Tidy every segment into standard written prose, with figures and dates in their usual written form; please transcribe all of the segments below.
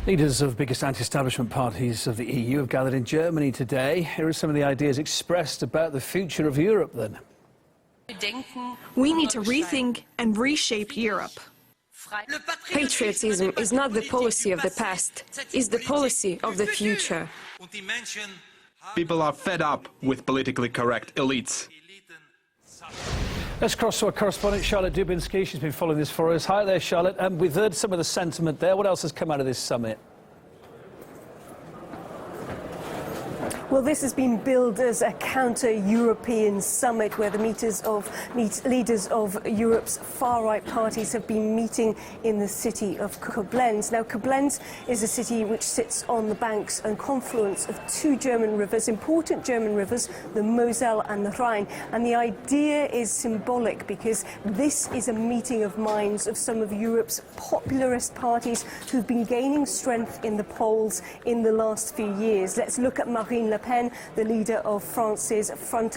Leaders of biggest anti-establishment parties of the EU have gathered in Germany today. Here are some of the ideas expressed about the future of Europe then. We need to rethink and reshape Europe. Patriotism is not the policy of the past, it's the policy of the future. People are fed up with politically correct elites. Let's cross to our correspondent Charlotte Dubinsky. She's been following this for us. Hi there, Charlotte. We've heard some of the sentiment there. What else has come out of this summit? Well, this has been billed as a counter-European summit where the leaders of Europe's far-right parties have been meeting in the city of Koblenz. Now, Koblenz is a city which sits on the banks and confluence of two German rivers, important German rivers, the Moselle and the Rhine. And the idea is symbolic because this is a meeting of minds of some of Europe's popularist parties who've been gaining strength in the polls in the last few years. Let's look at Marine Le Pen, the leader of France's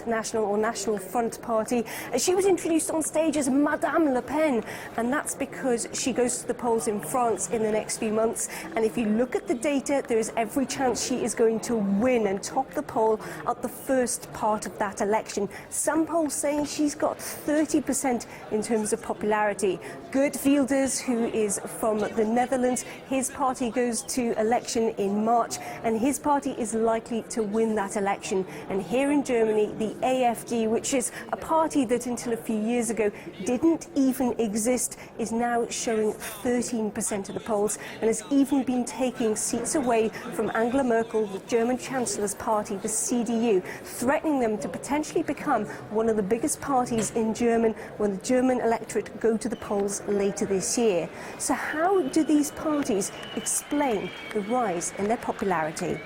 National Front Party. She was introduced on stage as Madame Le Pen, and that's because she goes to the polls in France in the next few months. And if you look at the data, there is every chance she is going to win and top the poll at the first part of that election. Some polls saying she's got 30% in terms of popularity. Geert Wilders, who is from the Netherlands, his party goes to election in March, and his party is likely to win that election. And here in Germany, the AfD, which is a party that until a few years ago didn't even exist, is now showing 13% of the polls and has even been taking seats away from Angela Merkel, the German Chancellor's party, the CDU, threatening them to potentially become one of the biggest parties in Germany when the German electorate go to the polls later this year. So how do these parties explain the rise in their popularity?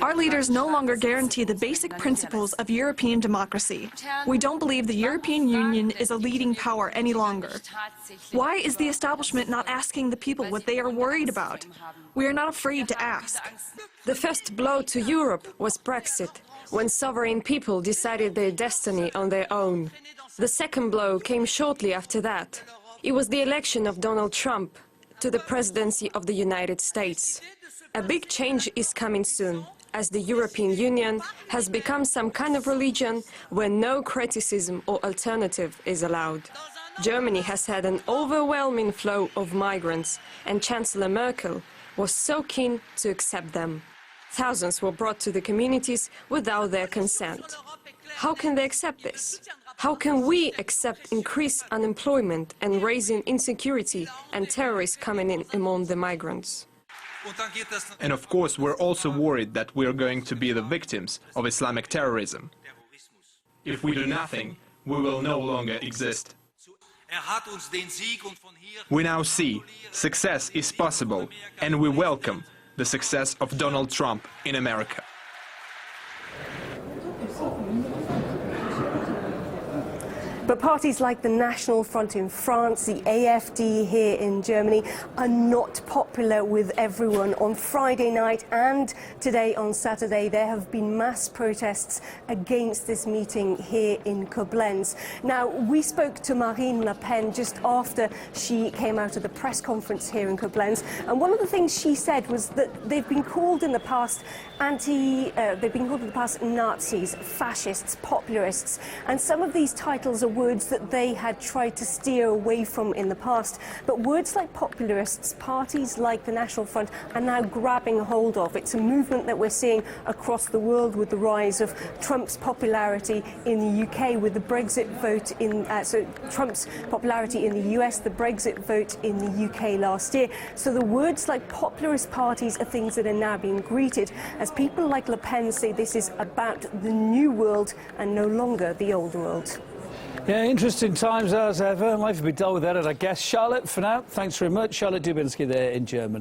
Our leaders no longer guarantee the basic principles of European democracy. We don't believe the European Union is a leading power any longer. Why is the establishment not asking the people what they are worried about? We are not afraid to ask. The first blow to Europe was Brexit, when sovereign people decided their destiny on their own. The second blow came shortly after that. It was the election of Donald Trump to the presidency of the United States. A big change is coming soon, as the European Union has become some kind of religion where no criticism or alternative is allowed. Germany has had an overwhelming flow of migrants, and Chancellor Merkel was so keen to accept them. Thousands were brought to the communities without their consent. How can they accept this? How can we accept increased unemployment and rising insecurity and terrorists coming in among the migrants? And of course, we're also worried that we're going to be the victims of Islamic terrorism. If we do nothing, we will no longer exist. We now see success is possible, and we welcome the success of Donald Trump in America. But parties like the National Front in France, the AfD here in Germany, are not popular with everyone. On Friday night and today on Saturday, there have been mass protests against this meeting here in Koblenz. Now, we spoke to Marine Le Pen just after she came out of the press conference here in Koblenz, and one of the things she said was that they've been called in the past Nazis, fascists, popularists, and some of these titles are words that they had tried to steer away from in the past. But words like popularists, parties like the National Front are now grabbing hold of. It's a movement that we're seeing across the world with the rise of Trump's popularity in the UK, with the Brexit vote in, Trump's popularity in the US, the Brexit vote in the UK last year. So the words like popularist parties are things that are now being greeted as people like Le Pen say this is about the new world and no longer the old world. Yeah, interesting times as ever. Life would be dull without it, I guess. Charlotte, for now, thanks very much. Charlotte Dubinsky there in Germany.